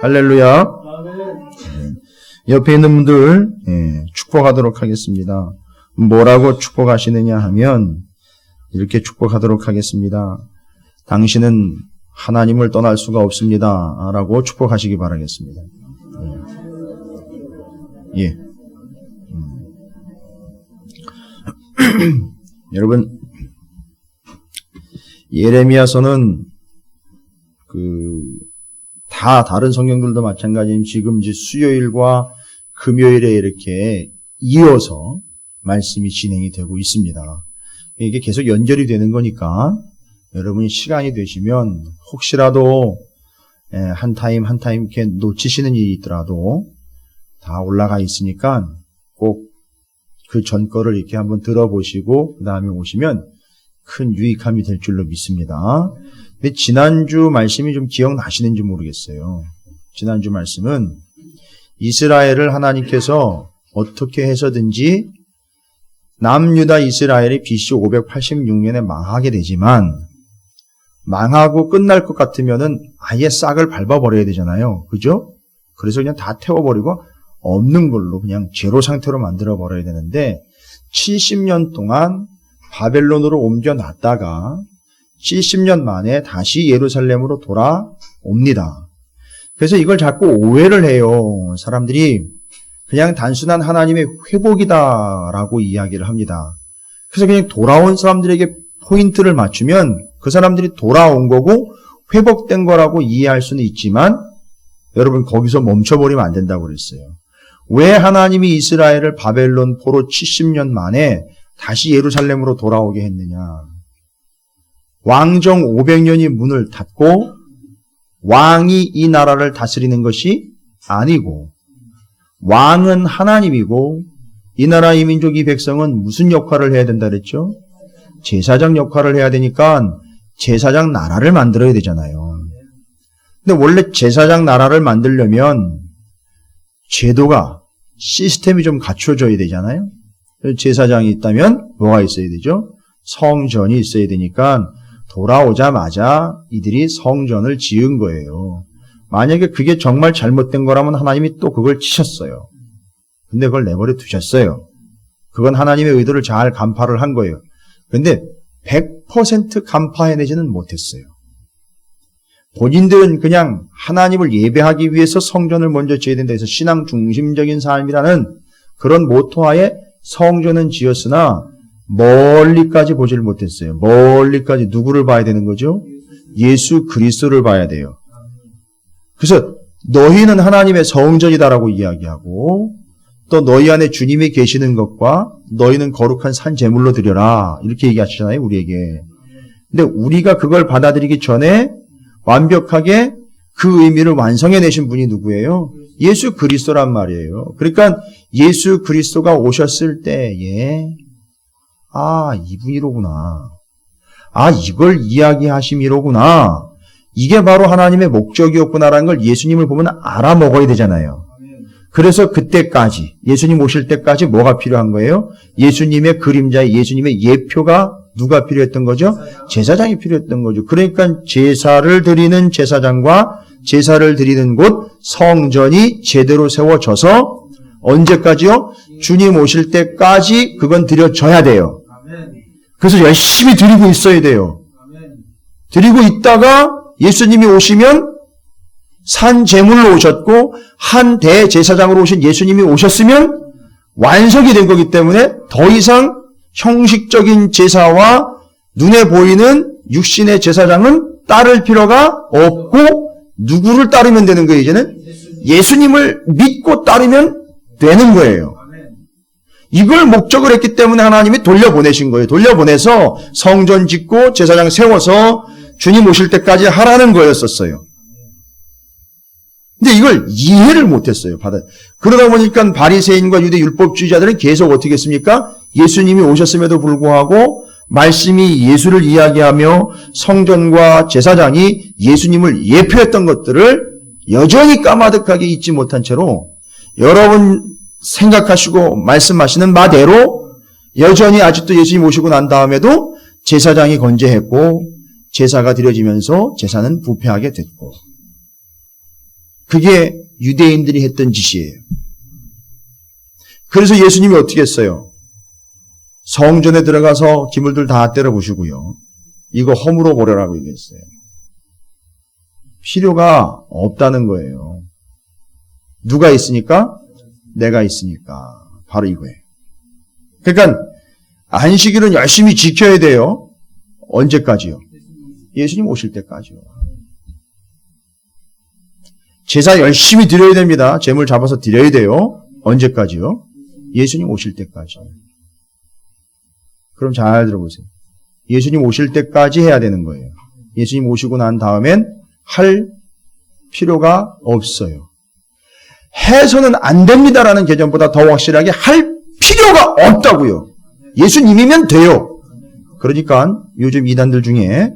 할렐루야. 옆에 있는 분들 축복하도록 하겠습니다. 뭐라고 축복하시느냐 하면 이렇게 축복하도록 하겠습니다. 당신은 하나님을 떠날 수가 없습니다. 라고 축복하시기 바라겠습니다. 예. 여러분, 예레미야서는 다 다른 성경들도 마찬가지인 지금 이제 수요일과 금요일에 이렇게 이어서 말씀이 진행이 되고 있습니다. 이게 계속 연결이 되는 거니까 여러분이 시간이 되시면 혹시라도 한 타임 이렇게 놓치시는 일이 있더라도 다 올라가 있으니까 꼭 그 전 거를 이렇게 한번 들어보시고 그 다음에 오시면 큰 유익함이 될 줄로 믿습니다. 근데 지난주 말씀이 좀 기억나시는지 모르겠어요. 지난주 말씀은 이스라엘을 하나님께서 어떻게 해서든지 남유다 이스라엘이 BC 586년에 망하게 되지만 망하고 끝날 것 같으면은 아예 싹을 밟아버려야 되잖아요. 그죠? 그래서 그냥 다 태워버리고 없는 걸로 그냥 제로 상태로 만들어버려야 되는데 70년 동안 바벨론으로 옮겨놨다가 70년 만에 다시 예루살렘으로 돌아옵니다. 그래서 이걸 자꾸 오해를 해요. 사람들이 그냥 단순한 하나님의 회복이다라고 이야기를 합니다. 그래서 그냥 돌아온 사람들에게 포인트를 맞추면 그 사람들이 돌아온 거고 회복된 거라고 이해할 수는 있지만 여러분 거기서 멈춰버리면 안 된다고 그랬어요. 왜 하나님이 이스라엘을 바벨론 포로 70년 만에 다시 예루살렘으로 돌아오게 했느냐. 왕정 500년이 문을 닫고 왕이 이 나라를 다스리는 것이 아니고 왕은 하나님이고 이 나라 이 민족 이 백성은 무슨 역할을 해야 된다 그랬죠? 제사장 역할을 해야 되니까 제사장 나라를 만들어야 되잖아요. 근데 원래 제사장 나라를 만들려면 제도가 시스템이 좀 갖춰져야 되잖아요. 제사장이 있다면 뭐가 있어야 되죠? 성전이 있어야 되니까 돌아오자마자 이들이 성전을 지은 거예요. 만약에 그게 정말 잘못된 거라면 하나님이 또 그걸 치셨어요. 근데 그걸 내버려 두셨어요. 그건 하나님의 의도를 잘 간파를 한 거예요. 근데 100% 간파해내지는 못했어요. 본인들은 그냥 하나님을 예배하기 위해서 성전을 먼저 지어야 된다 해서 신앙 중심적인 삶이라는 그런 모토하에 성전은 지었으나 멀리까지 보지를 못했어요. 멀리까지 누구를 봐야 되는 거죠? 예수 그리스도를 봐야 돼요. 그래서 너희는 하나님의 성전이다라고 이야기하고 또 너희 안에 주님이 계시는 것과 너희는 거룩한 산 제물로 드려라 이렇게 얘기하시잖아요. 우리에게. 근데 우리가 그걸 받아들이기 전에 완벽하게 그 의미를 완성해내신 분이 누구예요? 예수 그리스도란 말이에요. 그러니까 예수 그리스도가 오셨을 때에 이분이로구나. 이걸 이야기하심이로구나. 이게 바로 하나님의 목적이었구나라는 걸 예수님을 보면 알아먹어야 되잖아요. 그래서 그때까지 예수님 오실 때까지 뭐가 필요한 거예요? 예수님의 그림자의 예수님의 예표가 누가 필요했던 거죠? 제사장이 필요했던 거죠. 그러니까 제사를 드리는 제사장과 제사를 드리는 곳 성전이 제대로 세워져서 언제까지요? 주님 오실 때까지 그건 드려져야 돼요. 그래서 열심히 드리고 있어야 돼요. 드리고 있다가 예수님이 오시면 산 제물로 오셨고 한 대제사장으로 오신 예수님이 오셨으면 완성이 된 거기 때문에 더 이상 형식적인 제사와 눈에 보이는 육신의 제사장은 따를 필요가 없고 누구를 따르면 되는 거예요. 이제는 예수님을 믿고 따르면 되는 거예요. 이걸 목적을 했기 때문에 하나님이 돌려보내신 거예요. 돌려보내서 성전 짓고 제사장 세워서 주님 오실 때까지 하라는 거였었어요. 근데 이걸 이해를 못했어요. 그러다 보니까 바리새인과 유대 율법주의자들은 계속 어떻게 했습니까? 예수님이 오셨음에도 불구하고 말씀이 예수를 이야기하며 성전과 제사장이 예수님을 예표했던 것들을 여전히 까마득하게 잊지 못한 채로 여러분 생각하시고 말씀하시는 바대로 여전히 아직도 예수님 오시고 난 다음에도 제사장이 건재했고 제사가 드려지면서 제사는 부패하게 됐고 그게 유대인들이 했던 짓이에요. 그래서 예수님이 어떻게 했어요? 성전에 들어가서 기물들 다 때려부시고요. 이거 허물어 버려라고 얘기했어요. 필요가 없다는 거예요. 누가 있으니까? 내가 있으니까. 바로 이거예요. 그러니까 안식일은 열심히 지켜야 돼요. 언제까지요? 예수님 오실 때까지요. 제사 열심히 드려야 됩니다. 제물 잡아서 드려야 돼요. 언제까지요? 예수님 오실 때까지요. 그럼 잘 들어보세요. 예수님 오실 때까지 해야 되는 거예요. 예수님 오시고 난 다음엔 할 필요가 없어요. 해서는 안 됩니다라는 개념보다 더 확실하게 할 필요가 없다고요. 예수님이면 돼요. 그러니까 요즘 이단들 중에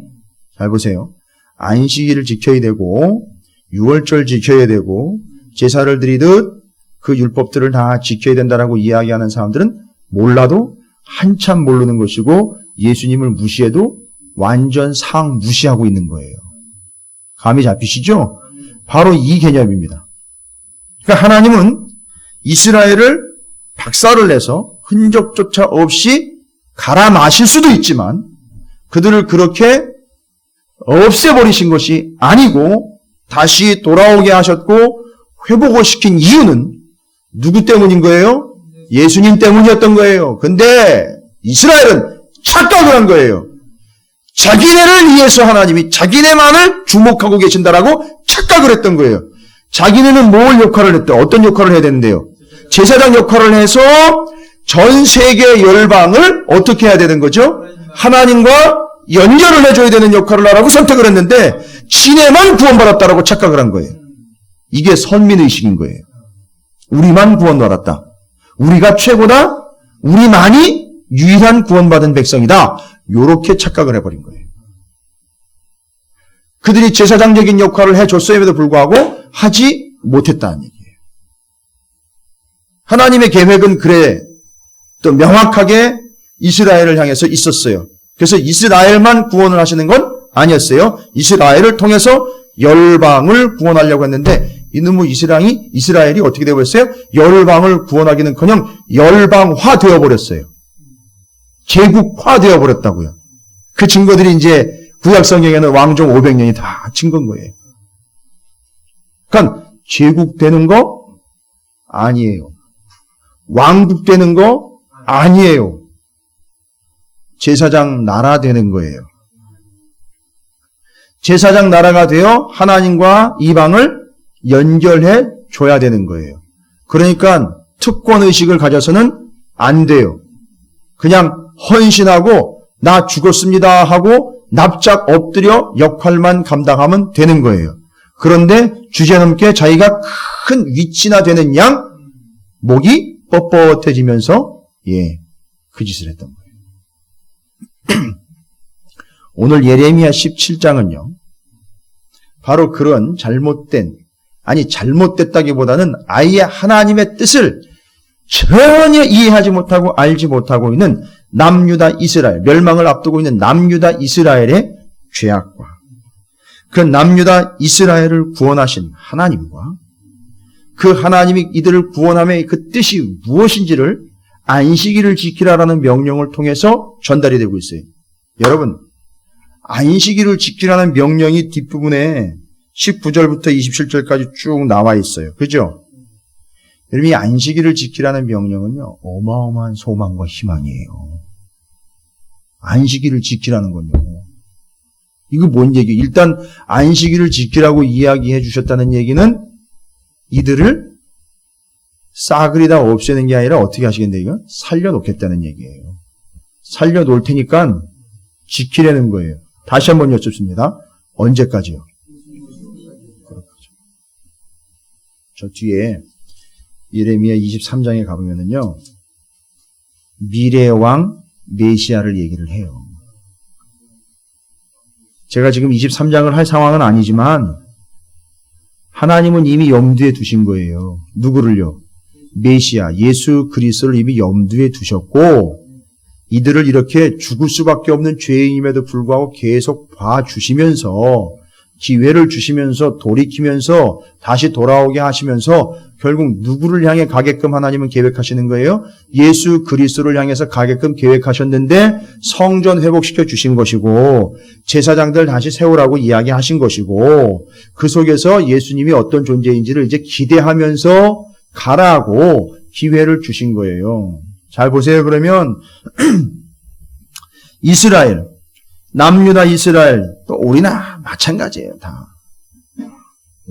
잘 보세요. 안식일을 지켜야 되고 유월절 지켜야 되고 제사를 드리듯 그 율법들을 다 지켜야 된다라고 이야기하는 사람들은 몰라도 한참 모르는 것이고 예수님을 무시해도 완전 상 무시하고 있는 거예요. 감이 잡히시죠? 바로 이 개념입니다. 그러니까 하나님은 이스라엘을 박살을 내서 흔적조차 없이 갈아 마실 수도 있지만 그들을 그렇게 없애버리신 것이 아니고 다시 돌아오게 하셨고 회복을 시킨 이유는 누구 때문인 거예요? 예수님 때문이었던 거예요. 근데 이스라엘은 착각을 한 거예요. 자기네를 위해서 하나님이 자기네만을 주목하고 계신다라고 착각을 했던 거예요. 자기네는 뭘 역할을 했대? 어떤 역할을 해야 되는데요? 제사장 역할을 해서 전 세계 열방을 어떻게 해야 되는 거죠? 하나님과 연결을 해줘야 되는 역할을 하라고 선택을 했는데 지네만 구원받았다라고 착각을 한 거예요. 이게 선민의식인 거예요. 우리만 구원받았다. 우리가 최고다. 우리만이 유일한 구원받은 백성이다. 요렇게 착각을 해버린 거예요. 그들이 제사장적인 역할을 해줬음에도 불구하고 하지 못했다는 얘기예요. 하나님의 계획은 그래 또 명확하게 이스라엘을 향해서 있었어요. 그래서 이스라엘만 구원을 하시는 건 아니었어요. 이스라엘을 통해서 열방을 구원하려고 했는데 이놈의 이스라엘이 어떻게 되어버렸어요? 열방을 구원하기는커녕 열방화 되어버렸어요. 제국화 되어버렸다고요. 그 증거들이 이제 구약성경에는 왕정 500년이 다 증거인 거예요. 그러니까 제국되는 거 아니에요. 왕국되는 거 아니에요. 제사장 나라 되는 거예요. 제사장 나라가 되어 하나님과 이방을 연결해 줘야 되는 거예요. 그러니까 특권의식을 가져서는 안 돼요. 그냥 헌신하고 나 죽었습니다 하고 납작 엎드려 역할만 감당하면 되는 거예요. 그런데 주제넘게 자기가 큰 위치나 되는 양 목이 뻣뻣해지면서 그 짓을 했던 거예요. 오늘 예레미야 17장은요. 바로 그런 잘못됐다기보다는 아예 하나님의 뜻을 전혀 이해하지 못하고 알지 못하고 있는 남유다 이스라엘, 멸망을 앞두고 있는 남유다 이스라엘의 죄악과 그 남유다 이스라엘을 구원하신 하나님과 그 하나님이 이들을 구원함의 그 뜻이 무엇인지를 안식일을 지키라라는 명령을 통해서 전달이 되고 있어요. 여러분, 안식일을 지키라는 명령이 뒷부분에 19절부터 27절까지 쭉 나와 있어요. 그죠? 여러분, 이 안식일을 지키라는 명령은요, 어마어마한 소망과 희망이에요. 안식일을 지키라는 건요. 이거 뭔 얘기예요? 일단 안식일을 지키라고 이야기해 주셨다는 얘기는 이들을 싸그리다 없애는 게 아니라 어떻게 하시겠는데 이거? 살려놓겠다는 얘기예요. 살려놓을 테니까 지키려는 거예요. 다시 한번 여쭙습니다. 언제까지요? 저 뒤에 예레미야 23장에 가보면은요, 미래의 왕 메시아를 얘기를 해요. 제가 지금 23장을 할 상황은 아니지만 하나님은 이미 염두에 두신 거예요. 누구를요? 메시아, 예수 그리스도를 이미 염두에 두셨고 이들을 이렇게 죽을 수밖에 없는 죄인임에도 불구하고 계속 봐주시면서 기회를 주시면서 돌이키면서 다시 돌아오게 하시면서 결국 누구를 향해 가게끔 하나님은 계획하시는 거예요? 예수 그리스도를 향해서 가게끔 계획하셨는데 성전 회복시켜 주신 것이고 제사장들 다시 세우라고 이야기하신 것이고 그 속에서 예수님이 어떤 존재인지를 이제 기대하면서 가라고 기회를 주신 거예요. 잘 보세요. 그러면 이스라엘, 남유다 이스라엘, 또 우리나 마찬가지예요. 다.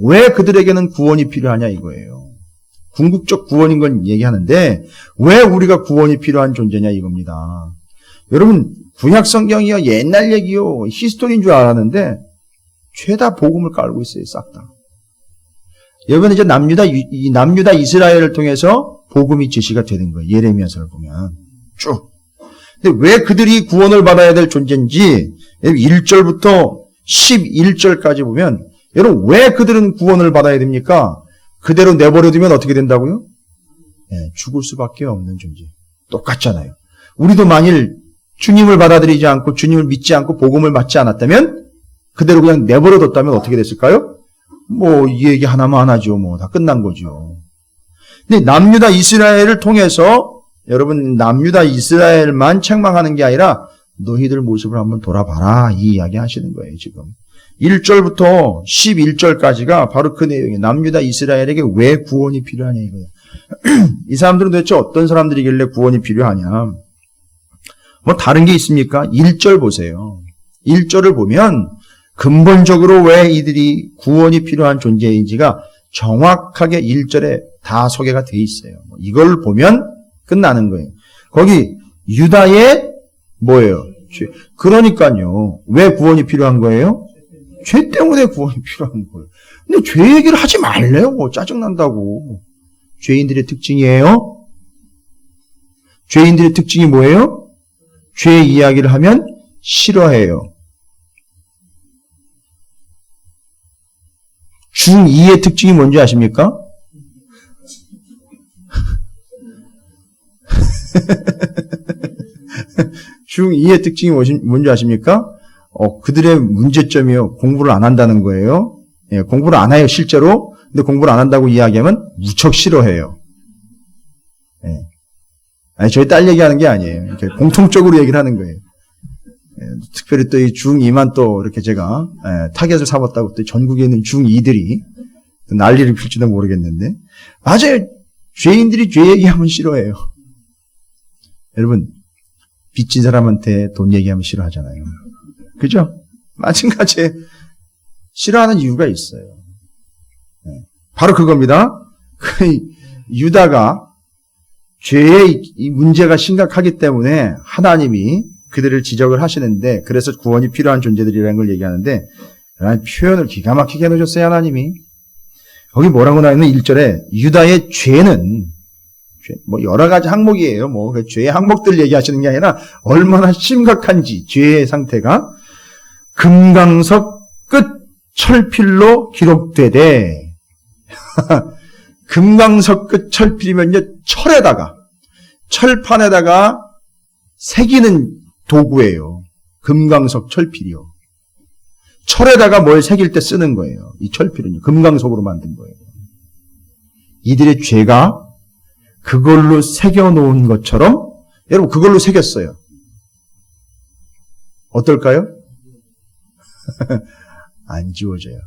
왜 그들에게는 구원이 필요하냐 이거예요. 궁극적 구원인 건 얘기하는데 왜 우리가 구원이 필요한 존재냐 이겁니다. 여러분 구약 성경이요 옛날 얘기요 히스토리인 줄 알았는데 죄다 복음을 깔고 있어요. 싹 다. 여러분 이제 남유다 이스라엘을 통해서 복음이 제시가 되는 거예요. 예레미야서를 보면 쭉. 근데 왜 그들이 구원을 받아야 될 존재인지 1절부터 11절까지 보면 여러분 왜 그들은 구원을 받아야 됩니까? 그대로 내버려두면 어떻게 된다고요? 네, 죽을 수밖에 없는 존재. 똑같잖아요. 우리도 만일 주님을 받아들이지 않고 주님을 믿지 않고 복음을 받지 않았다면 그대로 그냥 내버려뒀다면 어떻게 됐을까요? 뭐 이 얘기 하나만 하죠. 뭐 다 끝난 거죠. 근데 남유다 이스라엘을 통해서 여러분 남유다 이스라엘만 책망하는 게 아니라 너희들 모습을 한번 돌아봐라 이 이야기 하시는 거예요. 지금 1절부터 11절까지가 바로 그 내용이에요. 남유다 이스라엘에게 왜 구원이 필요하냐 이거예요. 이 사람들은 도대체 어떤 사람들이길래 구원이 필요하냐. 뭐 다른 게 있습니까? 1절 보세요. 1절을 보면 근본적으로 왜 이들이 구원이 필요한 존재인지가 정확하게 1절에 다 소개가 돼 있어요. 이걸 보면 끝나는 거예요. 거기 유다의 뭐예요? 죄. 그러니까요. 왜 구원이 필요한 거예요? 죄 때문에 구원이 필요한 거예요. 근데 죄 얘기를 하지 말래요. 뭐 짜증난다고. 죄인들의 특징이에요. 죄인들의 특징이 뭐예요? 죄 이야기를 하면 싫어해요. 중2의 특징이 뭔지 아십니까? 중2의 특징이 뭔지 아십니까? 그들의 문제점이요. 공부를 안 한다는 거예요. 예, 공부를 안 해요, 실제로. 근데 공부를 안 한다고 이야기하면 무척 싫어해요. 예. 아니, 저희 딸 얘기하는 게 아니에요. 이렇게 공통적으로 얘기를 하는 거예요. 예, 특별히 또 이 중2만 또 이렇게 제가 타겟을 삼았다고 또 전국에 있는 중2들이 난리를 필지도 모르겠는데. 맞아요. 죄인들이 죄 얘기하면 싫어해요. 여러분, 빚진 사람한테 돈 얘기하면 싫어하잖아요. 그죠? 마찬가지에 싫어하는 이유가 있어요. 네. 바로 그겁니다. 유다가 죄의 이 문제가 심각하기 때문에 하나님이 그들을 지적을 하시는데 그래서 구원이 필요한 존재들이라는 걸 얘기하는데 표현을 기가 막히게 해놓으셨어요. 하나님이. 거기 뭐라고 나와있는 1절에 유다의 죄는 뭐 여러 가지 항목이에요. 뭐 그 죄의 항목들 얘기하시는 게 아니라 얼마나 심각한지 죄의 상태가 금강석 끝 철필로 기록되되 금강석 끝 철필이면요 철판에다가 새기는 도구예요. 금강석 철필이요. 철에다가 뭘 새길 때 쓰는 거예요. 이 철필은요. 금강석으로 만든 거예요. 이들의 죄가 그걸로 새겨놓은 것처럼 여러분 그걸로 새겼어요. 어떨까요? 안 지워져요.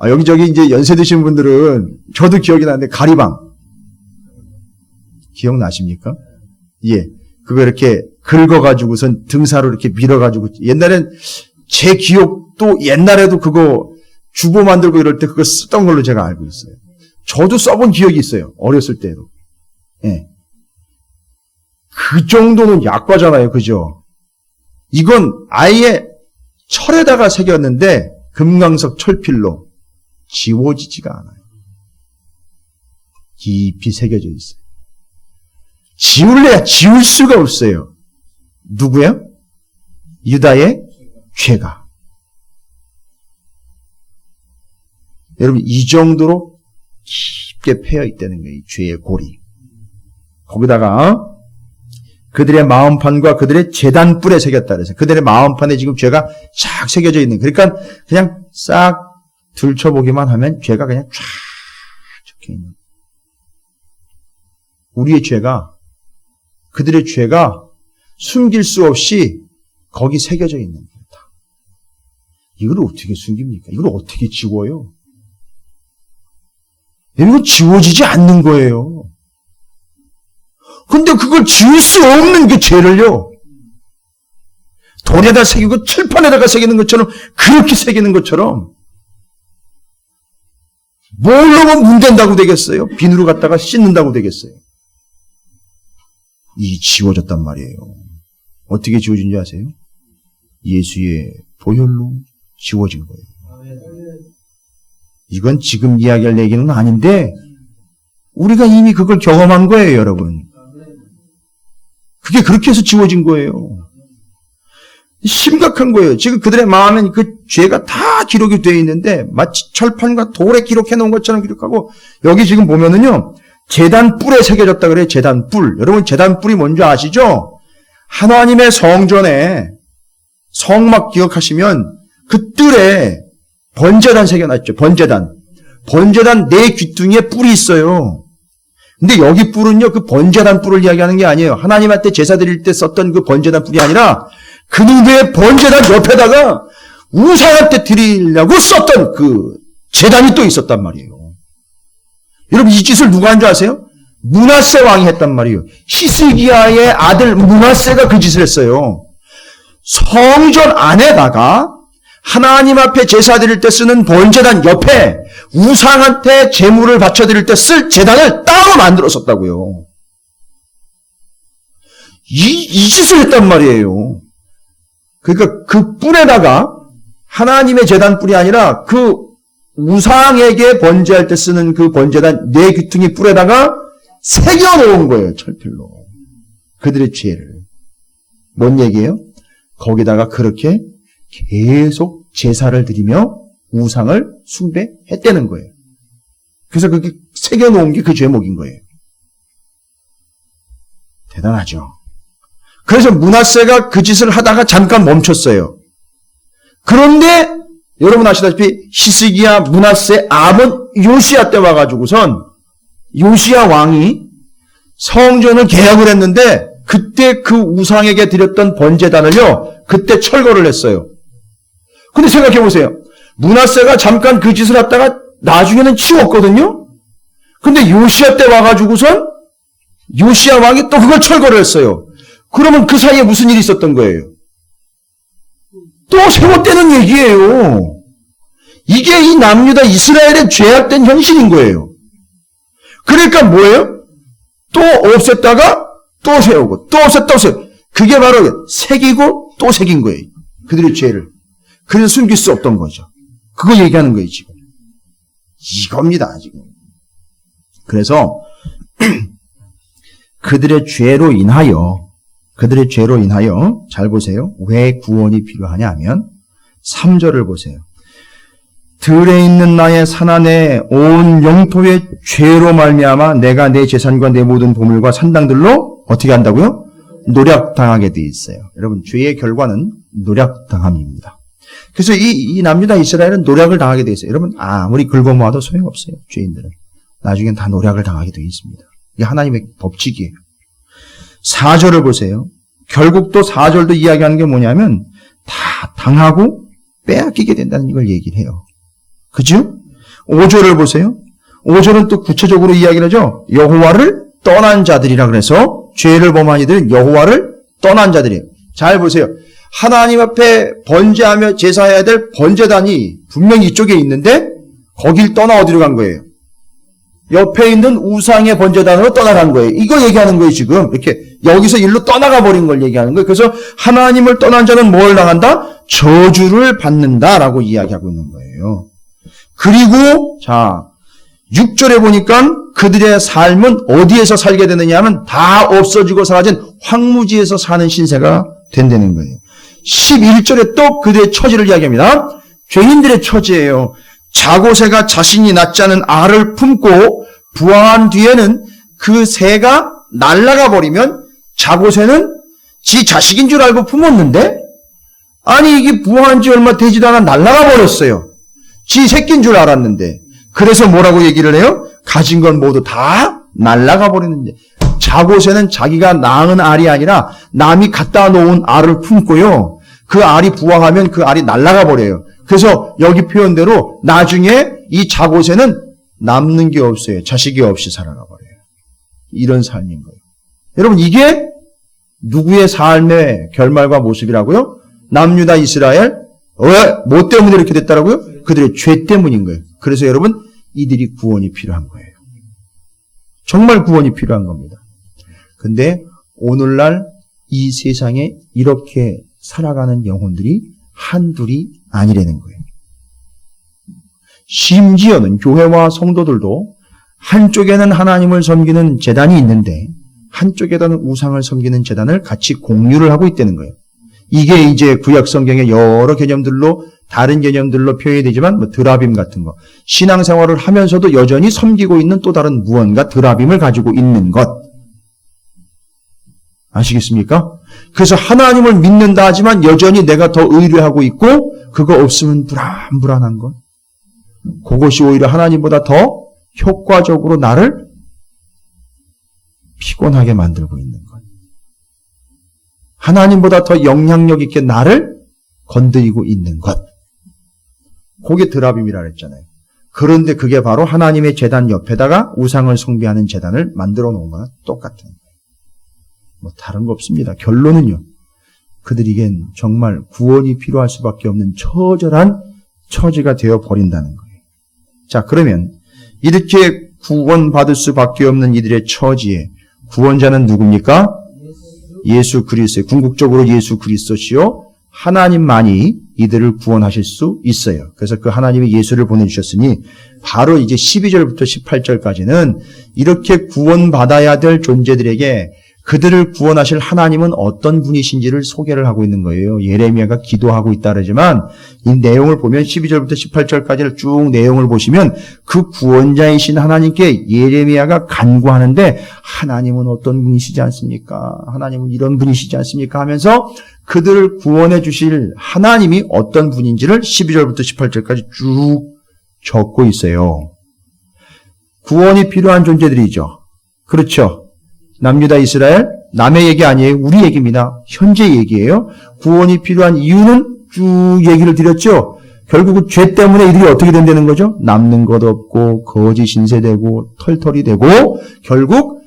여기저기 이제 연세 드신 분들은 저도 기억이 나는데 가리방 기억나십니까? 예, 그거 이렇게 긁어가지고선 등사로 이렇게 밀어가지고 옛날엔 제 기억도 옛날에도 그거 주보 만들고 이럴 때 그거 쓰던 걸로 제가 알고 있어요. 저도 써본 기억이 있어요. 어렸을 때도. 예. 그 정도는 약과잖아요. 그죠? 이건 아예 철에다가 새겼는데 금강석 철필로 지워지지가 않아요. 깊이 새겨져 있어요. 지울래야 지울 수가 없어요. 누구야? 유다의 죄가. 여러분 이 정도로 깊게 패여 있다는 거예요. 이 죄의 골이. 거기다가 그들의 마음판과 그들의 제단뿔에 새겼다 그래서 그들의 마음판에 지금 죄가 쫙 새겨져 있는 그러니까 그냥 싹 들춰보기만 하면 죄가 그냥 쫙 적혀 있는 거예요. 우리의 죄가, 그들의 죄가 숨길 수 없이 거기 새겨져 있는 거다. 이걸 어떻게 숨깁니까? 이걸 어떻게 지워요? 이건 지워지지 않는 거예요. 근데 그걸 지울 수 없는 그 죄를요, 돌에다 새기고 칠판에다가 새기는 것처럼, 그렇게 새기는 것처럼, 뭘로 문댄다고 되겠어요? 비누로 갖다가 씻는다고 되겠어요? 이 지워졌단 말이에요. 어떻게 지워진지 아세요? 예수의 보혈로 지워진 거예요. 이건 지금 이야기할 얘기는 아닌데 우리가 이미 그걸 경험한 거예요, 여러분. 그게 그렇게 해서 지워진 거예요. 심각한 거예요. 지금 그들의 마음엔 그 죄가 다 기록이 되어 있는데 마치 철판과 돌에 기록해 놓은 것처럼 기록하고, 여기 지금 보면은요, 제단 뿔에 새겨졌다 그래요. 제단 뿔. 여러분, 제단 뿔이 뭔지 아시죠? 하나님의 성전에 성막 기억하시면 그 뜰에 번제단 새겨놨죠. 번제단 네 귀퉁이에 뿔이 있어요. 근데 여기 뿔은요, 그 번제단 뿔을 이야기하는 게 아니에요. 하나님한테 제사 드릴 때 썼던 그 번제단 뿔이 아니라 그놈의 번제단 옆에다가 우상한테 드리려고 썼던 그 제단이 또 있었단 말이에요. 여러분, 이 짓을 누가 한 줄 아세요? 므낫세 왕이 했단 말이에요. 히스기야의 아들 므낫세가 그 짓을 했어요. 성전 안에다가 하나님 앞에 제사 드릴 때 쓰는 번제단 옆에 우상한테 제물을 바쳐 드릴 때 쓸 제단을 따로 만들었었다고요. 이 짓을 했단 말이에요. 그러니까 그 뿔에다가 하나님의 제단 뿔이 아니라 그 우상에게 번제할 때 쓰는 그 번제단 네 귀퉁이 뿔에다가 새겨놓은 거예요, 철필로. 그들의 죄를. 뭔 얘기예요? 거기다가 그렇게 계속 제사를 드리며 우상을 숭배했다는 거예요. 그래서 그렇게 새겨놓은 게 그 죄목인 거예요. 대단하죠. 그래서 므낫세가 그 짓을 하다가 잠깐 멈췄어요. 그런데 여러분 아시다시피 히스기야 므낫세 아몬 요시야 때 와가지고선 요시야 왕이 성전을 개혁을 했는데 그때 그 우상에게 드렸던 번제단을요, 그때 철거를 했어요. 근데 생각해 보세요. 므낫세가 잠깐 그 짓을 했다가 나중에는 치웠거든요. 근데 요시야 때 와가지고선 요시야 왕이 또 그걸 철거를 했어요. 그러면 그 사이에 무슨 일이 있었던 거예요? 또 세웠다는 얘기예요. 이게 이 남유다 이스라엘의 죄악된 현실인 거예요. 그러니까 뭐예요? 또 없앴다가 또 세우고 또 없앴다 없애고, 그게 바로 새기고 또 새긴 거예요. 그들의 죄를. 그래서 숨길 수 없던 거죠. 그거 얘기하는 거예요, 지금. 이겁니다, 지금. 그래서 그들의 죄로 인하여 잘 보세요. 왜 구원이 필요하냐 하면 3절을 보세요. 들에 있는 나의 산안에 온 영토의 죄로 말미암아 내가 내 재산과 내 모든 보물과 산당들로 어떻게 한다고요? 노략당하게 돼 있어요. 여러분, 죄의 결과는 노략당함입니다. 그래서 이 남유다 이스라엘은 노략을 당하게 돼 있어요. 여러분, 아무리 긁어모아도 소용없어요. 죄인들은 나중엔 다 노략을 당하게 돼 있습니다. 이게 하나님의 법칙이에요. 4절을 보세요. 결국 또 4절도 이야기하는 게 뭐냐면 다 당하고 빼앗기게 된다는 걸 얘기를 해요. 그죠? 5절을 보세요. 5절은 또 구체적으로 이야기를 하죠. 여호와를 떠난 자들이라 그래서 죄를 범한 이들은 여호와를 떠난 자들이에요. 잘 보세요. 하나님 앞에 번제하며 제사해야 될 번제단이 분명히 이쪽에 있는데 거길 떠나 어디로 간 거예요? 옆에 있는 우상의 번제단으로 떠나간 거예요. 이거 얘기하는 거예요, 지금. 이렇게 여기서 일로 떠나가 버린 걸 얘기하는 거예요. 그래서 하나님을 떠난 자는 뭘 당한다? 저주를 받는다라고 이야기하고 있는 거예요. 그리고 자 6절에 보니까 그들의 삶은 어디에서 살게 되느냐 하면 다 없어지고 사라진 황무지에서 사는 신세가 된다는 거예요. 11절에 또 그들의 처지를 이야기합니다. 죄인들의 처지예요. 자고새가 자신이 낳지 않은 알을 품고 부화한 뒤에는 그 새가 날아가 버리면 자고새는 지 자식인 줄 알고 품었는데 아니 이게 부화한 지 얼마 되지도 않아 날아가 버렸어요. 지 새끼인 줄 알았는데. 그래서 뭐라고 얘기를 해요? 가진 건 모두 다 날아가 버리는데. 자고새는 자기가 낳은 알이 아니라 남이 갖다 놓은 알을 품고요. 그 알이 부화하면 그 알이 날아가 버려요. 그래서 여기 표현대로 나중에 이 자고새는 남는 게 없어요. 자식이 없이 살아가 버려요. 이런 삶인 거예요. 여러분, 이게 누구의 삶의 결말과 모습이라고요? 남유다 이스라엘? 왜? 뭐 때문에 이렇게 됐다라고요? 그들의 죄 때문인 거예요. 그래서 여러분, 이들이 구원이 필요한 거예요. 정말 구원이 필요한 겁니다. 근데 오늘날 이 세상에 이렇게 살아가는 영혼들이 한둘이 아니라는 거예요. 심지어는 교회와 성도들도 한쪽에는 하나님을 섬기는 제단이 있는데 한쪽에는 우상을 섬기는 제단을 같이 공유를 하고 있다는 거예요. 이게 이제 구약 성경의 여러 개념들로 다른 개념들로 표현이 되지만 뭐 드라빔 같은 거, 신앙생활을 하면서도 여전히 섬기고 있는 또 다른 무언가 드라빔을 가지고 있는 것. 아시겠습니까? 그래서 하나님을 믿는다 하지만 여전히 내가 더 의뢰하고 있고 그거 없으면 불안한 것. 그것이 오히려 하나님보다 더 효과적으로 나를 피곤하게 만들고 있는 것. 하나님보다 더 영향력 있게 나를 건드리고 있는 것. 그게 드라빔이라 그랬잖아요. 그런데 그게 바로 하나님의 제단 옆에다가 우상을 숭배하는 제단을 만들어 놓은 거나 똑같은 거예요. 뭐 다른 거 없습니다. 결론은요. 그들에겐 정말 구원이 필요할 수밖에 없는 처절한 처지가 되어 버린다는 거예요. 자, 그러면 이렇게 구원받을 수밖에 없는 이들의 처지에 구원자는 누굽니까? 예수 그리스도. 궁극적으로 예수 그리스도시요 하나님만이 이들을 구원하실 수 있어요. 그래서 그 하나님이 예수를 보내주셨으니 바로 이제 12절부터 18절까지는 이렇게 구원받아야 될 존재들에게 그들을 구원하실 하나님은 어떤 분이신지를 소개를 하고 있는 거예요. 예레미야가 기도하고 있다 그러지만 이 내용을 보면 12절부터 18절까지를 쭉 내용을 보시면 그 구원자이신 하나님께 예레미야가 간구하는데 하나님은 어떤 분이시지 않습니까? 하나님은 이런 분이시지 않습니까? 하면서 그들을 구원해 주실 하나님이 어떤 분인지를 12절부터 18절까지 쭉 적고 있어요. 구원이 필요한 존재들이죠. 그렇죠. 남유다 이스라엘, 남의 얘기 아니에요. 우리 얘기입니다. 현재 얘기예요. 구원이 필요한 이유는 쭉 얘기를 드렸죠. 결국은 죄 때문에 이들이 어떻게 된다는 거죠? 남는 것 없고 거짓 신세되고 털털이 되고 결국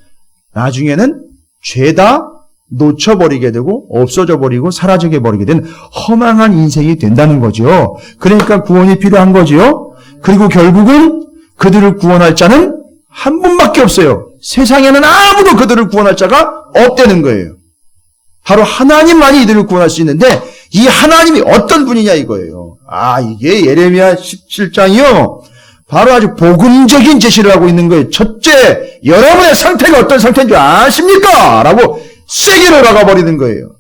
나중에는 죄다 놓쳐버리게 되고 없어져 버리고 사라지게 버리게 된 허망한 인생이 된다는 거죠. 그러니까 구원이 필요한 거죠. 그리고 결국은 그들을 구원할 자는 한 분밖에 없어요. 세상에는 아무도 그들을 구원할 자가 없다는 거예요. 바로 하나님만이 이들을 구원할 수 있는데 이 하나님이 어떤 분이냐 이거예요. 이게 예레미야 17장이요. 바로 아주 복음적인 제시를 하고 있는 거예요. 첫째, 여러분의 상태가 어떤 상태인 줄 아십니까? 라고 세게로 나가버리는 거예요.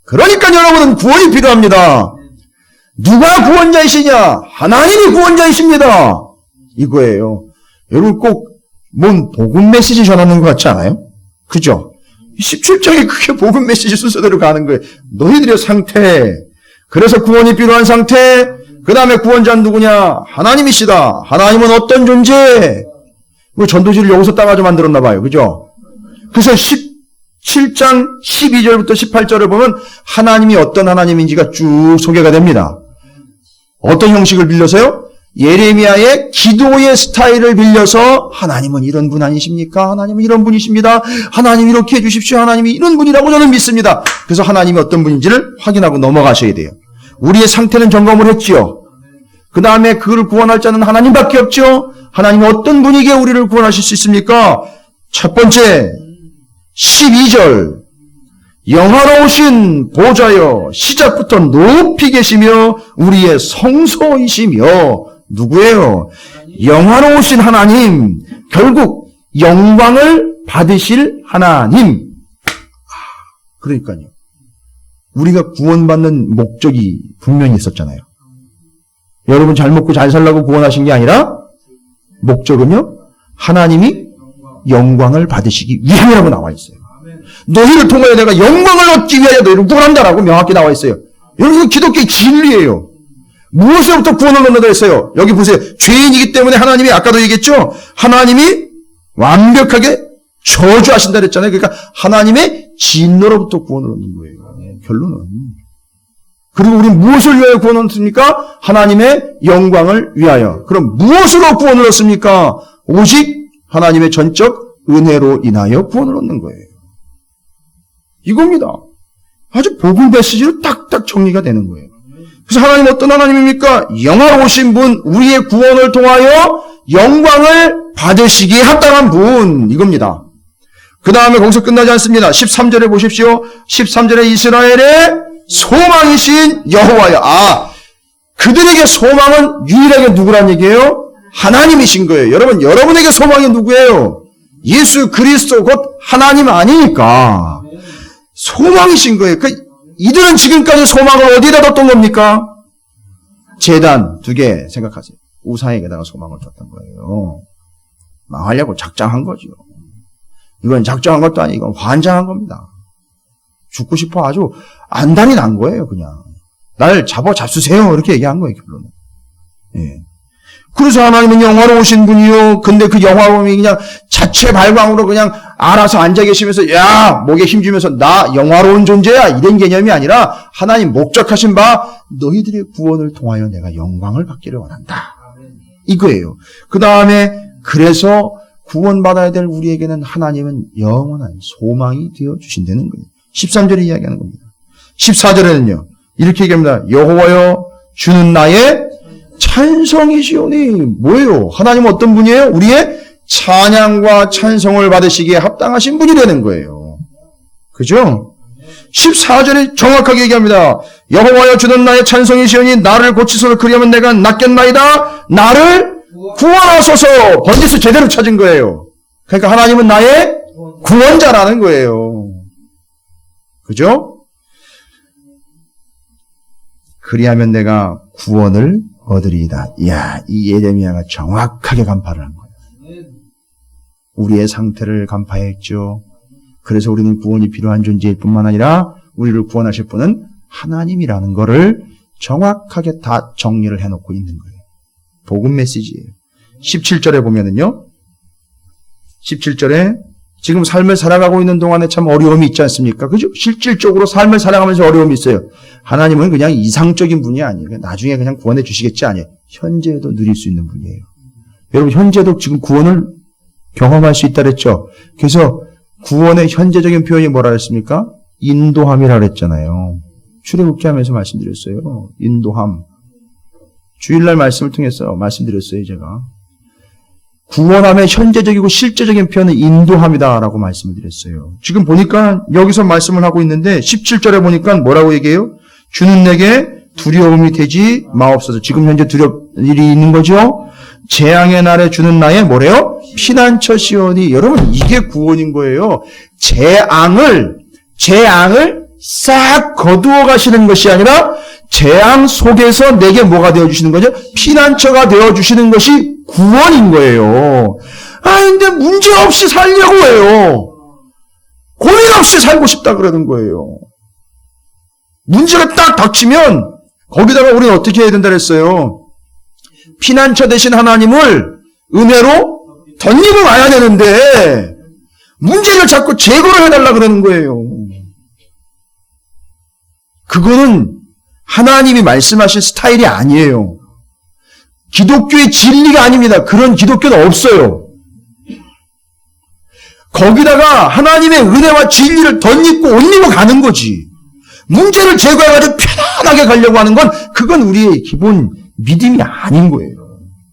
그러니까 여러분은 구원이 필요합니다. 누가 구원자이시냐? 하나님이 구원자이십니다. 이거예요. 여러분 꼭 뭔 복음 메시지 전하는 것 같지 않아요? 그죠? 17장이 그게 복음 메시지 순서대로 가는 거예요. 너희들의 상태, 그래서 구원이 필요한 상태, 그 다음에 구원자는 누구냐? 하나님이시다. 하나님은 어떤 존재? 전도지를 여기서 따가지고 만들었나 봐요. 그죠? 그래서 17장 12절부터 18절을 보면 하나님이 어떤 하나님인지가 쭉 소개가 됩니다. 어떤 형식을 빌려서요? 예레미야의 기도의 스타일을 빌려서 하나님은 이런 분 아니십니까? 하나님은 이런 분이십니다. 하나님 이렇게 해주십시오. 하나님이 이런 분이라고 저는 믿습니다. 그래서 하나님이 어떤 분인지를 확인하고 넘어가셔야 돼요. 우리의 상태는 점검을 했지요. 그 다음에 그를 구원할 자는 하나님밖에 없죠. 하나님은 어떤 분이기에 우리를 구원하실 수 있습니까? 첫 번째 12절 영화로우신 보좌여 시작부터 높이 계시며 우리의 성소이시며 누구예요? 영화로우신 하나님, 결국 영광을 받으실 하나님. 그러니까요. 우리가 구원받는 목적이 분명히 있었잖아요. 여러분 잘 먹고 잘 살라고 구원하신 게 아니라 목적은요. 하나님이 영광을 받으시기 위함이라고 나와 있어요. 너희를 통하여 내가 영광을 얻기 위하여 너희를 구원한다라고 명확히 나와 있어요. 여러분 기독교의 진리예요. 무엇으로부터 구원을 얻는다 했어요? 여기 보세요. 죄인이기 때문에 하나님이 아까도 얘기했죠? 하나님이 완벽하게 저주하신다 그랬잖아요. 그러니까 하나님의 진노로부터 구원을 얻는 거예요. 결론은. 그리고 우리는 무엇을 위하여 구원을 얻습니까? 하나님의 영광을 위하여. 그럼 무엇으로 구원을 얻습니까? 오직 하나님의 전적 은혜로 인하여 구원을 얻는 거예요. 이겁니다. 아주 복음 메시지로 딱딱 정리가 되는 거예요. 그래서 하나님 어떤 하나님입니까? 영화로우신 분, 우리의 구원을 통하여 영광을 받으시기에 합당한 분, 이겁니다. 그 다음에 거기서 끝나지 않습니다. 13절에 보십시오. 13절에 이스라엘의 소망이신 여호와여. 그들에게 소망은 유일하게 누구란 얘기예요? 하나님이신 거예요. 여러분, 여러분에게 소망이 누구예요? 예수 그리스도 곧 하나님 아니니까 소망이신 거예요. 이들은 지금까지 소망을 어디에다 뒀던 겁니까? 제단 2개 생각하세요. 우상에게다가 소망을 뒀던 거예요. 망하려고 작정한 거죠. 이건 작정한 것도 아니고 이건 환장한 겁니다. 죽고 싶어 아주 안달이 난 거예요. 그냥 날 잡수세요 이렇게 얘기한 거예요. 결론은. 예. 그래서 하나님은 영화로우신 분이요. 근데 그 영화로움이 그냥 자체 발광으로 그냥 알아서 앉아 계시면서 야 목에 힘주면서 나 영화로운 존재야 이런 개념이 아니라 하나님 목적하신 바 너희들의 구원을 통하여 내가 영광을 받기를 원한다. 이거예요. 그 다음에 그래서 구원받아야 될 우리에게는 하나님은 영원한 소망이 되어 주신다는 거예요. 13절에 이야기하는 겁니다. 14절에는요. 이렇게 얘기합니다. 여호와여 주는 나의 찬성이시오니. 뭐예요? 하나님은 어떤 분이에요? 우리의 찬양과 찬송을 받으시기에 합당하신 분이 되는 거예요. 그죠? 14절에 정확하게 얘기합니다. 여호와여 주는 나의 찬송이시오니 나를 고치소서 그리하면 내가 낫겠나이다. 나를 구원하소서. 번지수 제대로 찾은 거예요. 그러니까 하나님은 나의 구원자라는 거예요. 그죠? 그리하면 내가 구원을 얻으리이다. 이야, 이 예레미야가 정확하게 간파를 한 거예요. 우리의 상태를 간파했죠. 그래서 우리는 구원이 필요한 존재일 뿐만 아니라 우리를 구원하실 분은 하나님이라는 것을 정확하게 다 정리를 해놓고 있는 거예요. 복음 메시지예요. 17절에 보면은요. 17절에 지금 삶을 살아가고 있는 동안에 참 어려움이 있지 않습니까? 그죠? 실질적으로 삶을 살아가면서 어려움이 있어요. 하나님은 그냥 이상적인 분이 아니에요. 나중에 그냥 구원해 주시겠지 아니에요. 현재에도 누릴 수 있는 분이에요. 여러분 현재도 지금 구원을 경험할 수 있다 그랬죠? 그래서 구원의 현재적인 표현이 뭐라 그랬습니까? 인도함이라 그랬잖아요. 출애굽기 하면서 말씀드렸어요. 인도함. 주일날 말씀을 통해서 말씀드렸어요, 제가. 구원함의 현재적이고 실제적인 표현은 인도함이다라고 말씀을 드렸어요. 지금 보니까 여기서 말씀을 하고 있는데 17절에 보니까 뭐라고 얘기해요? 주는 내게 두려움이 되지 마옵소서. 지금 현재 두려움이 있는 거죠? 재앙의 날에 주는 나의 뭐래요? 피난처시오니. 여러분 이게 구원인 거예요. 재앙을 싹 거두어 가시는 것이 아니라 재앙 속에서 내게 뭐가 되어주시는 거죠? 피난처가 되어주시는 것이 구원인 거예요. 근데 문제 없이 살려고 해요. 고민 없이 살고 싶다 그러는 거예요. 문제가 딱 닥치면 거기다가 우리는 어떻게 해야 된다 그랬어요? 피난처 되신 하나님을 은혜로 덧입어 와야 되는데 문제를 자꾸 제거를 해달라 그러는 거예요. 그거는 하나님이 말씀하신 스타일이 아니에요. 기독교의 진리가 아닙니다. 그런 기독교는 없어요. 거기다가 하나님의 은혜와 진리를 덧입고 옷 입어 가는 거지. 문제를 제거해가지고 편안하게 가려고 하는 건 그건 우리의 기본 믿음이 아닌 거예요.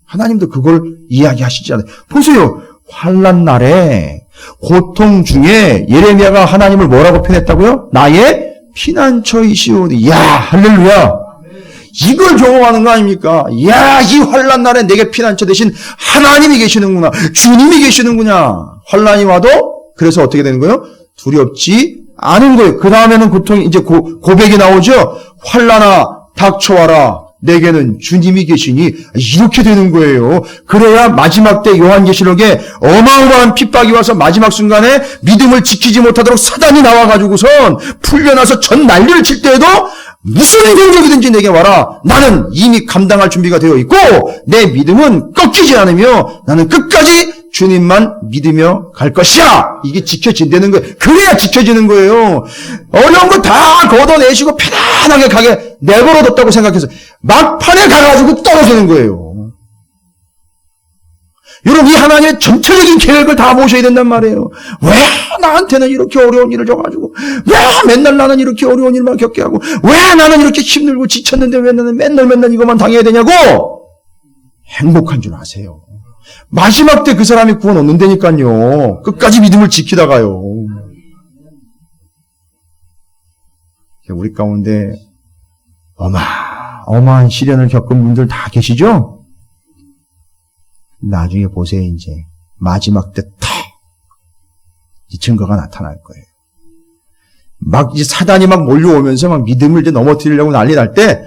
하나님도 그걸 이야기하시지 않아요. 보세요. 환난 날에 고통 중에 예레미야가 하나님을 뭐라고 표현했다고요? 나의 피난처이시오니. 야, 할렐루야. 이걸 경험하는 거 아닙니까? 야, 이 환난 날에 내게 피난처 대신 하나님이 계시는구나. 주님이 계시는구나. 환난이 와도 그래서 어떻게 되는 거예요? 두렵지 않은 거예요. 그 다음에는 고통이 이제 고백이 나오죠. 환난아 닥쳐와라. 내게는 주님이 계시니 이렇게 되는 거예요. 그래야 마지막 때 요한계시록에 어마어마한 핍박이 와서 마지막 순간에 믿음을 지키지 못하도록 사단이 나와가지고선 풀려나서 전 난리를 칠 때에도 무슨 공격이든지 내게 와라. 나는 이미 감당할 준비가 되어 있고 내 믿음은 꺾이지 않으며 나는 끝까지 주님만 믿으며 갈 것이야. 이게 지켜진다는 거예요. 그래야 지켜지는 거예요. 어려운 거 다 걷어내시고 편안하게 가게 내버려뒀다고 생각해서 막판에 가가지고 떨어지는 거예요. 여러분, 이 하나님의 전체적인 계획을 다 보셔야 된단 말이에요. 왜 나한테는 이렇게 어려운 일을 줘가지고, 왜 맨날 나는 이렇게 어려운 일만 겪게 하고, 왜 나는 이렇게 힘들고 지쳤는데 왜 나는 맨날 이것만 당해야 되냐고? 행복한 줄 아세요. 마지막 때 그 사람이 구원 얻는다니까요. 끝까지 믿음을 지키다가요. 우리 가운데 어마어마한 시련을 겪은 분들 다 계시죠? 나중에 보세요, 이제. 마지막 때 탁! 증거가 나타날 거예요. 이제 사단이 몰려오면서 믿음을 이제 넘어뜨리려고 난리 날 때,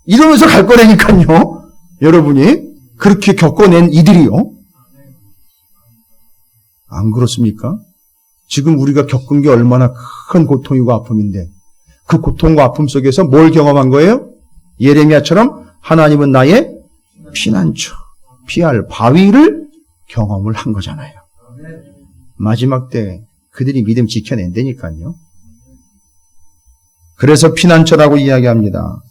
이러면서 갈 거라니까요. 여러분이. 그렇게 겪어낸 이들이요. 안 그렇습니까? 지금 우리가 겪은 게 얼마나 큰 고통이고 아픔인데, 그 고통과 아픔 속에서 뭘 경험한 거예요? 예레미야처럼 하나님은 나의 피난처, 피할 바위를 경험을 한 거잖아요. 마지막 때 그들이 믿음 지켜낸다니까요. 그래서 피난처라고 이야기합니다.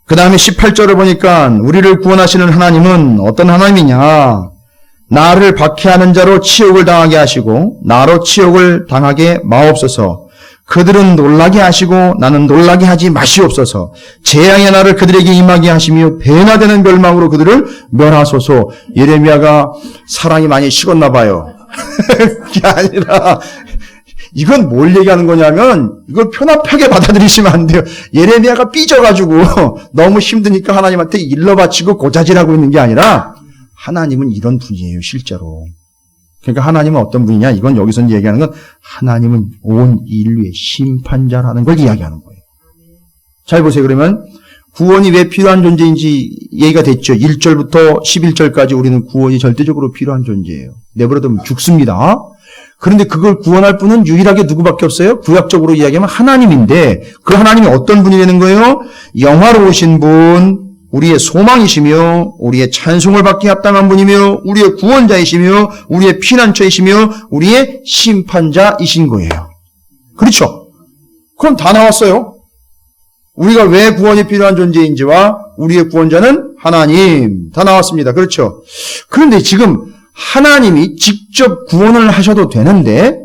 그 다음에 18절을 보니까 우리를 구원하시는 하나님은 어떤 하나님이냐? 나를 박해하는 자로 치욕을 당하게 하시고 나로 치욕을 당하게 마옵소서. 그들은 놀라게 하시고 나는 놀라게 하지 마시옵소서. 재앙의 날을 그들에게 임하게 하시며 배나 되는 멸망으로 그들을 멸하소서. 예레미야가 사랑이 많이 식었나 봐요. 그게 아니라 이건 뭘 얘기하는 거냐면 이걸 편협하게 받아들이시면 안 돼요. 예레미야가 삐져가지고 너무 힘드니까 하나님한테 일러 바치고 고자질하고 있는 게 아니라 하나님은 이런 분이에요, 실제로. 그러니까 하나님은 어떤 분이냐? 이건 여기서 얘기하는 건 하나님은 온 인류의 심판자라는 걸 이야기하는 거예요. 잘 보세요. 그러면 구원이 왜 필요한 존재인지 얘기가 됐죠. 1절부터 11절까지 우리는 구원이 절대적으로 필요한 존재예요. 내버려두면 죽습니다. 그런데 그걸 구원할 분은 유일하게 누구밖에 없어요? 구약적으로 이야기하면 하나님인데 그 하나님이 어떤 분이 되는 거예요? 영화로우신 분, 우리의 소망이시며 우리의 찬송을 받기 합당한 분이며 우리의 구원자이시며 우리의 피난처이시며 우리의 심판자이신 거예요. 그렇죠? 그럼 다 나왔어요. 우리가 왜 구원이 필요한 존재인지와 우리의 구원자는 하나님. 다 나왔습니다. 그렇죠? 그런데 지금 하나님이 직접 구원을 하셔도 되는데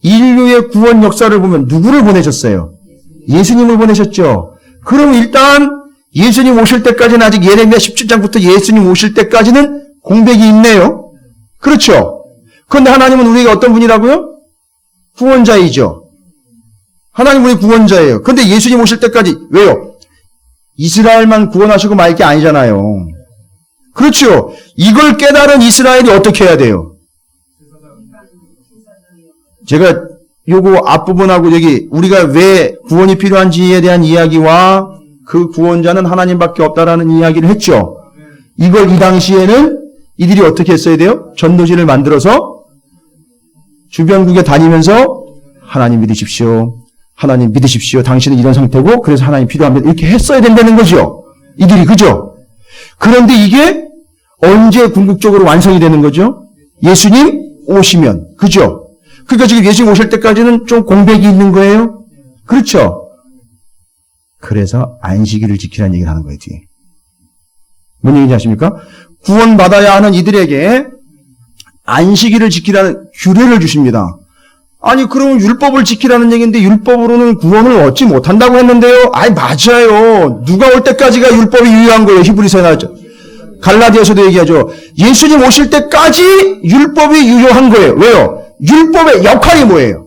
인류의 구원 역사를 보면 누구를 보내셨어요? 예수님을 보내셨죠. 그럼 일단 예수님 오실 때까지는 아직 예레미야 17장부터 예수님 오실 때까지는 공백이 있네요. 그렇죠? 그런데 하나님은 우리가 어떤 분이라고요? 구원자이죠. 하나님 우리 구원자예요. 그런데 예수님 오실 때까지 왜요? 이스라엘만 구원하시고 말 게 아니잖아요. 그렇죠. 이걸 깨달은 이스라엘이 어떻게 해야 돼요? 제가 요거 앞부분하고 여기 우리가 왜 구원이 필요한지에 대한 이야기와 그 구원자는 하나님밖에 없다라는 이야기를 했죠. 이걸 이 당시에는 이들이 어떻게 했어야 돼요? 전도지를 만들어서 주변국에 다니면서 하나님 믿으십시오. 하나님 믿으십시오. 당신은 이런 상태고 그래서 하나님 필요합니다. 이렇게 했어야 된다는 거죠. 이들이 그죠? 그런데 이게 언제 궁극적으로 완성이 되는 거죠? 예수님 오시면. 그죠? 그러니까 지금 예수님 오실 때까지는 좀 공백이 있는 거예요? 그렇죠? 그래서 안식일을 지키라는 얘기를 하는 거예요, 뒤에. 뭔 얘기인지 아십니까? 구원받아야 하는 이들에게 안식일을 지키라는 규례를 주십니다. 아니, 그러면 율법을 지키라는 얘기인데 율법으로는 구원을 얻지 못한다고 했는데요? 아니, 맞아요. 누가 올 때까지가 율법이 유효한 거예요. 히브리서에 나왔죠. 갈라디아서도 얘기하죠. 예수님 오실 때까지 율법이 유효한 거예요. 왜요? 율법의 역할이 뭐예요?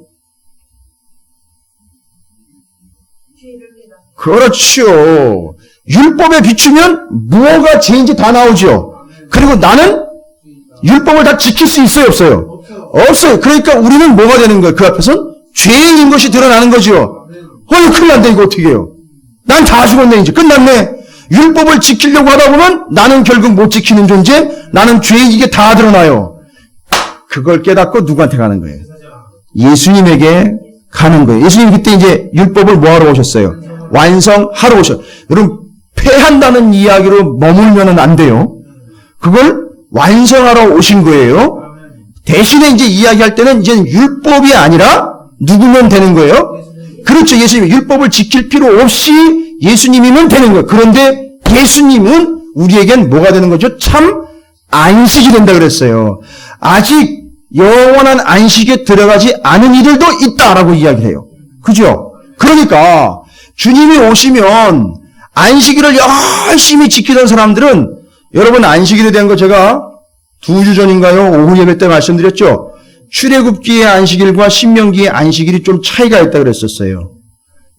그렇죠. 율법에 비추면 무엇가 죄인지 다 나오죠. 그리고 나는 율법을 다 지킬 수 있어요, 없어요? 없어요. 그러니까 우리는 뭐가 되는 거예요? 그 앞에선 죄인인 것이 드러나는 거죠. 큰일 난다, 이거 어떻게 해요? 난 다 죽었네, 이제. 끝났네. 율법을 지키려고 하다 보면 나는 결국 못 지키는 존재, 나는 죄인, 이게 다 드러나요. 그걸 깨닫고 누구한테 가는 거예요? 예수님에게 가는 거예요. 예수님 그때 이제 율법을 뭐하러 오셨어요? 완성하러 오셔. 여러분, 패한다는 이야기로 머물면 안 돼요. 그걸 완성하러 오신 거예요. 대신에 이제 이야기할 때는 이제 율법이 아니라 누구면 되는 거예요? 그렇죠. 예수님 율법을 지킬 필요 없이 예수님이면 되는 거예요. 그런데 예수님은 우리에겐 뭐가 되는 거죠? 참 안식이 된다 그랬어요. 아직 영원한 안식에 들어가지 않은 이들도 있다라고 이야기를 해요. 그죠? 그러니까 주님이 오시면 안식일을 열심히 지키던 사람들은, 여러분 안식일에 대한 거 제가 2주 전인가요? 오후 예배 때 말씀드렸죠? 출애굽기의 안식일과 신명기의 안식일이 좀 차이가 있다 그랬었어요.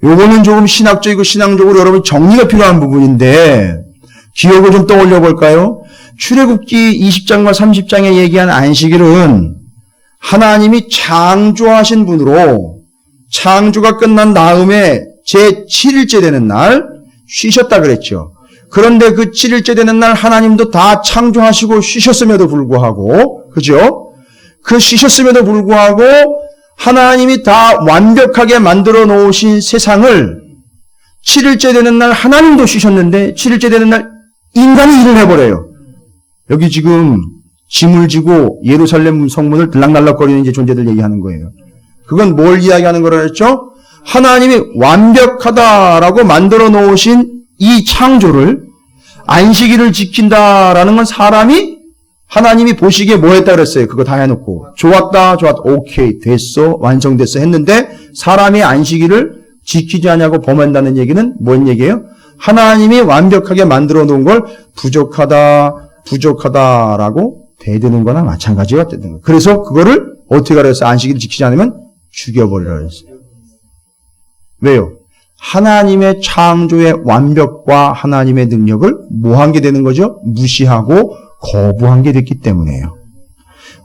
요거는 조금 신학적이고 신앙적으로 여러분 정리가 필요한 부분인데 기억을 좀 떠올려 볼까요? 출애굽기 20장과 30장에 얘기한 안식일은 하나님이 창조하신 분으로 창조가 끝난 다음에 제7일째 되는 날 쉬셨다 그랬죠. 그런데 그 7일째 되는 날 하나님도 다 창조하시고 쉬셨음에도 불구하고, 그죠? 그 쉬셨음에도 불구하고 하나님이 다 완벽하게 만들어 놓으신 세상을 7일째 되는 날 하나님도 쉬셨는데 7일째 되는 날 인간이 일을 해버려요. 여기 지금 짐을 지고 예루살렘 성문을 들락날락거리는 이제 존재들 얘기하는 거예요. 그건 뭘 이야기하는 거라 했죠? 하나님이 완벽하다라고 만들어 놓으신 이 창조를 안식일을 지킨다라는 건 사람이 하나님이 보시기에 뭐 했다 그랬어요? 그거 다 해놓고 좋았다 오케이 됐어 완성됐어 했는데 사람이 안식일을 지키지 않냐고 범한다는 얘기는 뭔 얘기예요? 하나님이 완벽하게 만들어 놓은 걸 부족하다라고 대드는 거나 마찬가지가 되는 거예요. 그래서 그거를 어떻게 하라 했어요? 안식일을 지키지 않으면 죽여버리라 했어요. 왜요? 하나님의 창조의 완벽과 하나님의 능력을 뭐 한 게 되는 거죠? 무시하고 거부한 게 됐기 때문에요.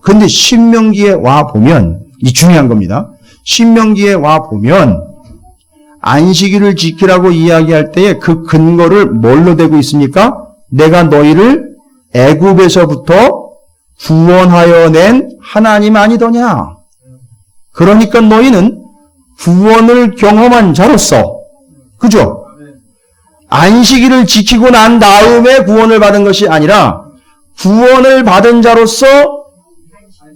그런데 신명기에 와 보면 이 중요한 겁니다. 신명기에 와 보면 안식일을 지키라고 이야기할 때에 그 근거를 뭘로 대고 있습니까? 내가 너희를 애굽에서부터 구원하여 낸 하나님 아니더냐? 그러니까 너희는 구원을 경험한 자로서, 그죠? 안식일을 지키고 난 다음에 구원을 받은 것이 아니라 구원을 받은 자로서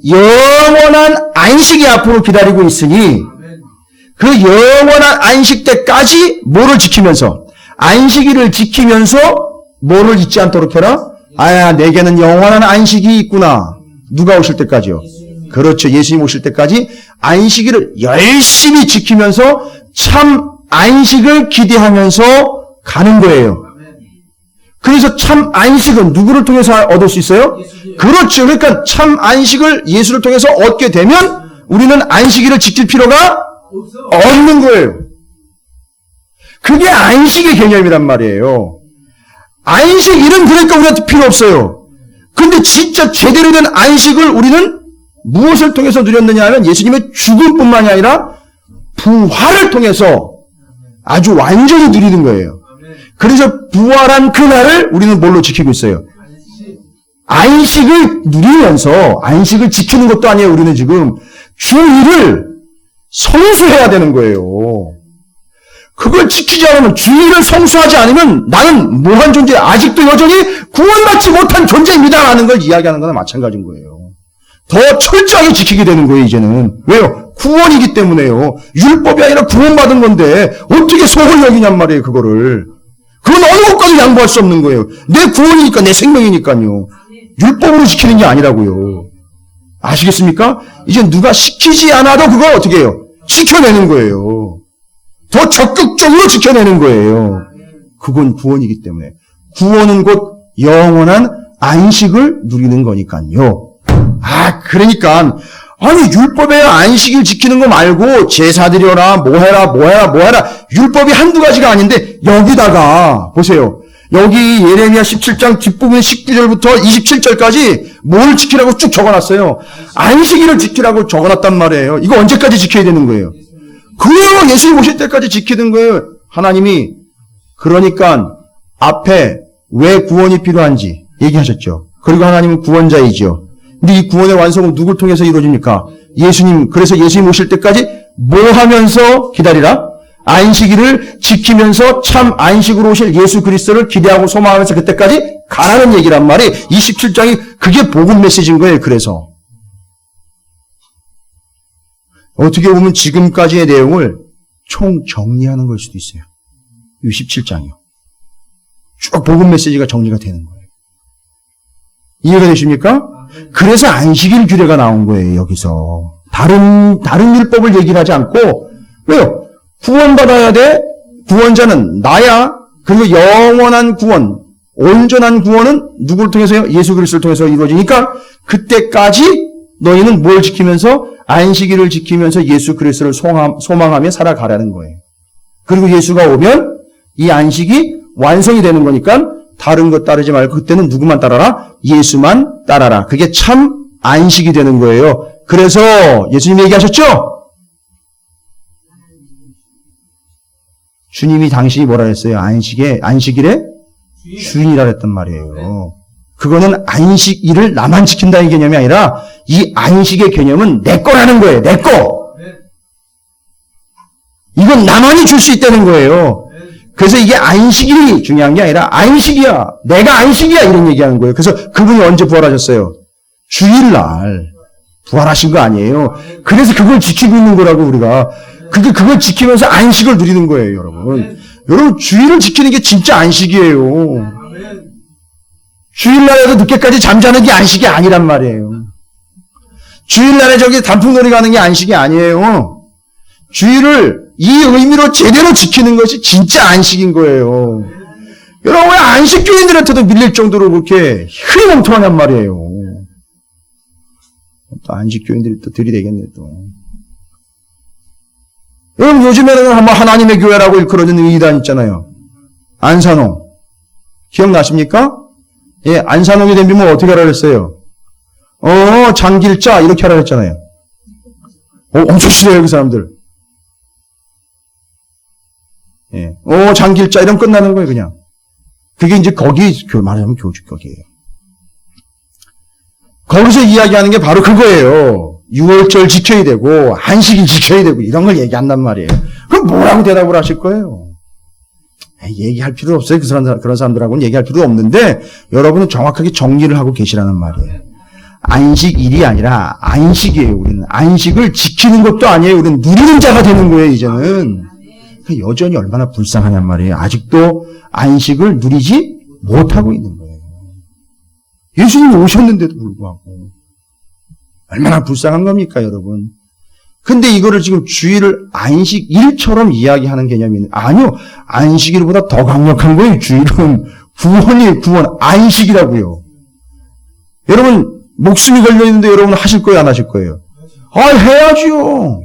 영원한 안식이 앞으로 기다리고 있으니 그 영원한 안식 때까지 뭐를 지키면서, 안식일을 지키면서 뭐를 잊지 않도록 해라? 내게는 영원한 안식이 있구나. 누가 오실 때까지요? 그렇죠. 예수님 오실 때까지 안식일을 열심히 지키면서 참 안식을 기대하면서 가는 거예요. 그래서 참 안식은 누구를 통해서 얻을 수 있어요? 그렇죠. 그러니까 참 안식을 예수를 통해서 얻게 되면 우리는 안식일을 지킬 필요가 없는 거예요. 그게 안식의 개념이란 말이에요. 안식일은 그러니까 우리한테 필요 없어요. 근데 진짜 제대로 된 안식을 우리는 무엇을 통해서 누렸느냐 하면 예수님의 죽음뿐만이 아니라 부활을 통해서 아주 완전히 누리는 거예요. 그래서 부활한 그날을 우리는 뭘로 지키고 있어요? 안식을 누리면서, 안식을 지키는 것도 아니에요. 우리는 지금 주일을 성수해야 되는 거예요. 그걸 지키지 않으면, 주일을 성수하지 않으면 나는 뭐한 존재, 아직도 여전히 구원받지 못한 존재입니다 라는 걸 이야기하는 거나 마찬가지인 거예요. 더 철저하게 지키게 되는 거예요, 이제는. 왜요? 구원이기 때문에요. 율법이 아니라 구원받은 건데 어떻게 속을 여기냔 말이에요, 그거를. 그건 어느 것과도 양보할 수 없는 거예요. 내 구원이니까, 내 생명이니까요. 율법으로 지키는 게 아니라고요. 아시겠습니까? 이제 누가 시키지 않아도 그걸 어떻게 해요? 지켜내는 거예요. 더 적극적으로 지켜내는 거예요. 그건 구원이기 때문에. 구원은 곧 영원한 안식을 누리는 거니까요. 그러니까 율법에 안식일 지키는 거 말고 제사 드려라, 뭐 해라. 율법이 한두 가지가 아닌데 여기다가 보세요. 여기 예레미야 17장 뒷부분 19절부터 27절까지 뭘 지키라고 쭉 적어놨어요. 안식일을 지키라고 적어놨단 말이에요. 이거 언제까지 지켜야 되는 거예요? 그래요. 예수님 오실 때까지 지키는 거예요. 하나님이. 그러니까 앞에 왜 구원이 필요한지 얘기하셨죠. 그리고 하나님은 구원자이죠. 근데 이 구원의 완성은 누굴 통해서 이루어집니까? 예수님. 그래서 예수님 오실 때까지 뭐 하면서 기다리라? 안식일을 지키면서 참 안식으로 오실 예수 그리스도를 기대하고 소망하면서 그때까지 가라는 얘기란 말이에요. 27장이 그게 복음 메시지인 거예요. 그래서 어떻게 보면 지금까지의 내용을 총 정리하는 걸 수도 있어요. 27장이요. 쭉 복음 메시지가 정리가 되는 거예요. 이해가 되십니까? 그래서 안식일 규례가 나온 거예요. 여기서 다른 율법을 얘기를 하지 않고 왜요? 구원받아야 돼. 구원자는 나야. 그리고 영원한 구원, 온전한 구원은 누구를 통해서요? 예수 그리스도를 통해서 이루어지니까 그때까지 너희는 뭘 지키면서? 안식일을 지키면서 예수 그리스도를 소망하며 살아가라는 거예요. 그리고 예수가 오면 이 안식이 완성이 되는 거니까 다른 것 따르지 말고 그때는 누구만 따라라? 예수만 따라라. 그게 참 안식이 되는 거예요. 그래서 예수님이 얘기하셨죠? 주님이 당신이 뭐라 했어요? 안식일의 주인이라 했단 말이에요. 그거는 안식일을 나만 지킨다는 개념이 아니라 이 안식의 개념은 내 거라는 거예요. 내 거. 이건 나만이 줄 수 있다는 거예요. 그래서 이게 안식일이 중요한 게 아니라 안식이야. 내가 안식이야. 이런 얘기하는 거예요. 그래서 그분이 언제 부활하셨어요? 주일날 부활하신 거 아니에요. 그래서 그걸 지키고 있는 거라고 우리가. 그걸 지키면서 안식을 누리는 거예요, 여러분. 여러분, 주일을 지키는 게 진짜 안식이에요. 주일날에도 늦게까지 잠자는 게 안식이 아니란 말이에요. 주일날에 저기 단풍놀이 가는 게 안식이 아니에요. 주일을 이 의미로 제대로 지키는 것이 진짜 안식인 거예요. 여러분, 왜 안식교인들한테도 밀릴 정도로 그렇게 흐리멍텅하냔 말이에요. 또 안식교인들이 또 들이대겠네, 또. 여러분, 요즘에는 하나님의 교회라고 일컬어지는 의단 있잖아요. 안산홍. 기억나십니까? 예, 안산홍이 된 비면 어떻게 하라 그랬어요? 장길자, 이렇게 하라 그랬잖아요. 엄청 싫어요, 그 사람들. 예, 장길자, 이러면 끝나는 거예요, 그냥. 그게 이제 말하자면 교주격이에요. 거기서 이야기하는 게 바로 그거예요. 6월절 지켜야 되고, 안식일 지켜야 되고, 이런 걸 얘기한단 말이에요. 그럼 뭐라고 대답을 하실 거예요? 얘기할 필요 없어요. 그런 사람들하고는 얘기할 필요 없는데, 여러분은 정확하게 정리를 하고 계시라는 말이에요. 안식일이 아니라 안식이에요, 우리는. 안식을 지키는 것도 아니에요. 우리는 누리는 자가 되는 거예요, 이제는. 여전히 얼마나 불쌍하냔 말이에요. 아직도 안식을 누리지 못하고 있는 거예요. 예수님이 오셨는데도 불구하고. 얼마나 불쌍한 겁니까, 여러분? 근데 이거를 지금 주일을 안식일처럼 이야기하는 개념이 있는, 아니요. 안식일보다 더 강력한 거예요, 주일은. 구원, 안식이라고요. 여러분, 목숨이 걸려있는데 여러분 하실 거예요, 안 하실 거예요? 해야지요.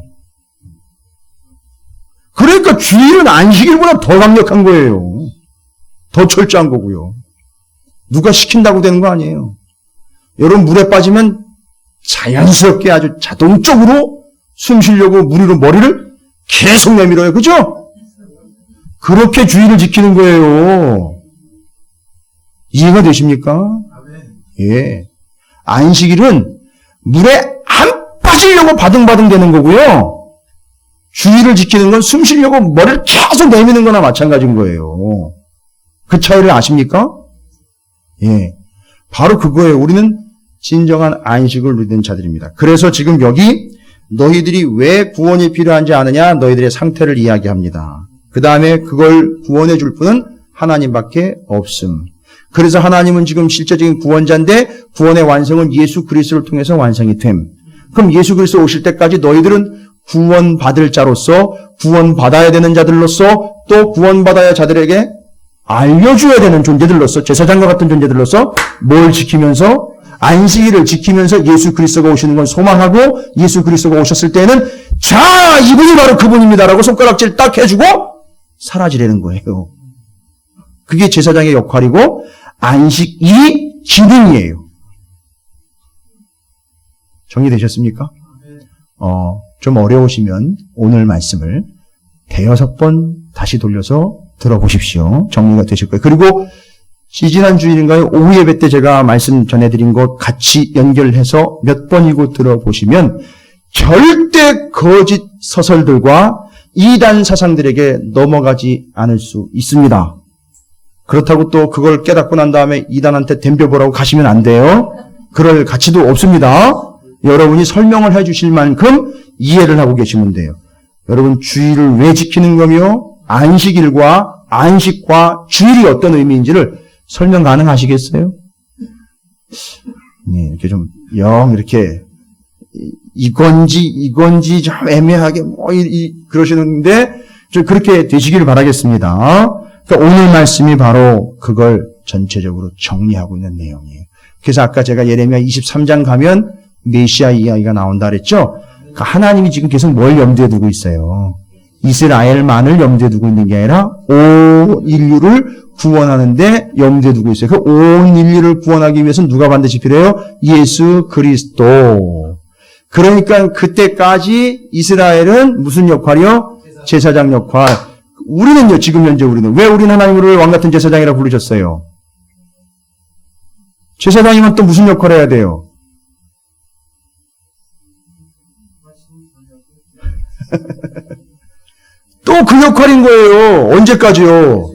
그러니까 주일은 안식일보다 더 강력한 거예요. 더 철저한 거고요. 누가 시킨다고 되는 거 아니에요. 여러분, 물에 빠지면 자연스럽게 아주 자동적으로 숨 쉬려고 물으로 머리를 계속 내밀어요. 그죠? 그렇게 주의를 지키는 거예요. 이해가 되십니까? 예. 안식일은 물에 안 빠지려고 바등바등 되는 거고요. 주의를 지키는 건 숨 쉬려고 머리를 계속 내미는 거나 마찬가지인 거예요. 그 차이를 아십니까? 예. 바로 그거예요. 우리는 진정한 안식을 누리는 자들입니다. 그래서 지금 여기 너희들이 왜 구원이 필요한지 아느냐? 너희들의 상태를 이야기합니다. 그 다음에 그걸 구원해 줄 분은 하나님밖에 없음. 그래서 하나님은 지금 실제적인 구원자인데 구원의 완성은 예수 그리스도를 통해서 완성이 됨. 그럼 예수 그리스도 오실 때까지 너희들은 구원받을 자로서 구원받아야 되는 자들로서 또 구원받아야 자들에게 알려줘야 되는 존재들로서 제사장과 같은 존재들로서 뭘 지키면서 안식일을 지키면서 예수 그리스도가 오시는 걸 소망하고 예수 그리스도가 오셨을 때는 자 이분이 바로 그분입니다라고 손가락질 딱 해주고 사라지려는 거예요. 그게 제사장의 역할이고 안식일이 기능이에요. 정리되셨습니까? 좀 어려우시면 오늘 말씀을 대여섯 번 다시 돌려서 들어보십시오. 정리가 되실 거예요. 그리고 지난 주일인가요? 오후 예배 때 제가 말씀 전해드린 것 같이 연결해서 몇 번이고 들어보시면 절대 거짓 서설들과 이단 사상들에게 넘어가지 않을 수 있습니다. 그렇다고 또 그걸 깨닫고 난 다음에 이단한테 덤벼보라고 가시면 안 돼요. 그럴 가치도 없습니다. 여러분이 설명을 해주실 만큼 이해를 하고 계시면 돼요. 여러분 주일을 왜 지키는 거며 안식과 주일이 어떤 의미인지를 설명 가능하시겠어요? 네, 이렇게 좀 이렇게 이건지 좀 애매하게 그러시는데 좀 그렇게 되시기를 바라겠습니다. 그러니까 오늘 말씀이 바로 그걸 전체적으로 정리하고 있는 내용이에요. 그래서 아까 제가 예레미야 23장 가면 메시아 이야기가 나온다 그랬죠? 그러니까 하나님이 지금 계속 뭘 염두에 두고 있어요? 이스라엘만을 염두에 두고 있는 게 아니라 온 인류를 구원하는데 염두에 두고 있어요. 그 온 인류를 구원하기 위해서는 누가 반드시 필요해요? 예수 그리스도. 그러니까 그때까지 이스라엘은 무슨 역할이요? 제사장 역할. 우리는요, 지금 현재 우리는. 왜 우리는 하나님을 왕같은 제사장이라고 부르셨어요? 제사장이면 또 무슨 역할을 해야 돼요? 또 그 역할인 거예요. 언제까지요?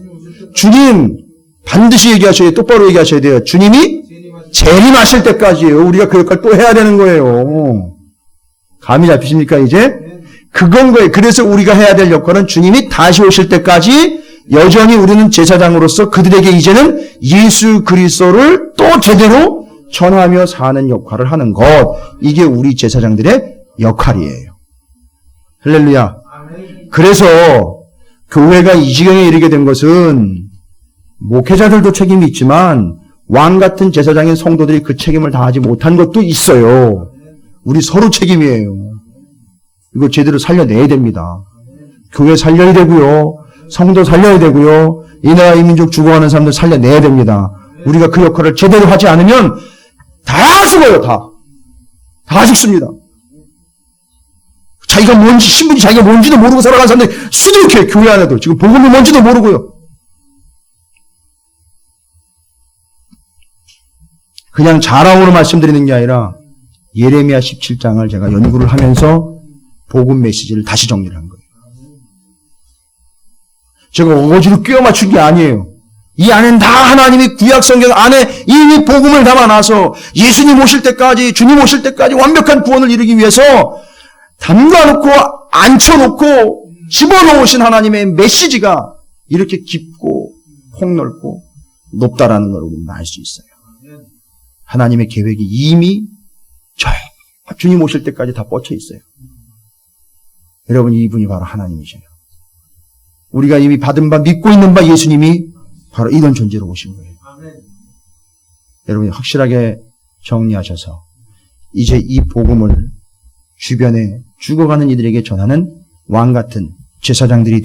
주님, 반드시 얘기하셔야 돼요. 똑바로 얘기하셔야 돼요. 주님이 재림하실 때까지예요. 우리가 그 역할 또 해야 되는 거예요. 감이 잡히십니까, 이제? 그건 거예요. 그래서 우리가 해야 될 역할은 주님이 다시 오실 때까지 여전히 우리는 제사장으로서 그들에게 이제는 예수 그리스도를 또 제대로 전하며 사는 역할을 하는 것. 이게 우리 제사장들의 역할이에요. 할렐루야. 그래서 교회가 이 지경에 이르게 된 것은 목회자들도 책임이 있지만 왕 같은 제사장인 성도들이 그 책임을 다하지 못한 것도 있어요. 우리 서로 책임이에요. 이거 제대로 살려내야 됩니다. 교회 살려야 되고요. 성도 살려야 되고요. 이 나라 이 민족 죽어가는 사람들 살려내야 됩니다. 우리가 그 역할을 제대로 하지 않으면 다 죽어요. 다 죽습니다. 자기가 뭔지, 신분이 자기가 뭔지도 모르고 살아가는 사람들이 수두룩해요. 교회 안에도. 지금 복음이 뭔지도 모르고요. 그냥 자랑으로 말씀드리는 게 아니라 예레미야 17장을 제가 연구를 하면서 복음 메시지를 다시 정리를 한 거예요. 제가 어거지로 끼워 맞춘 게 아니에요. 이 안에는 다 하나님이 구약 성경 안에 이미 복음을 담아놔서 예수님 오실 때까지, 주님 오실 때까지 완벽한 구원을 이루기 위해서 담가놓고 앉혀놓고 집어넣으신 하나님의 메시지가 이렇게 깊고 폭넓고 높다라는 걸 우리는 알 수 있어요. 하나님의 계획이 이미 저 주님 오실 때까지 다 뻗쳐 있어요. 여러분, 이분이 바로 하나님이셔요. 우리가 이미 받은 바, 믿고 있는 바 예수님이 바로 이런 존재로 오신 거예요. 여러분이 확실하게 정리하셔서 이제 이 복음을 주변에 죽어가는 이들에게 전하는 왕 같은 제사장들이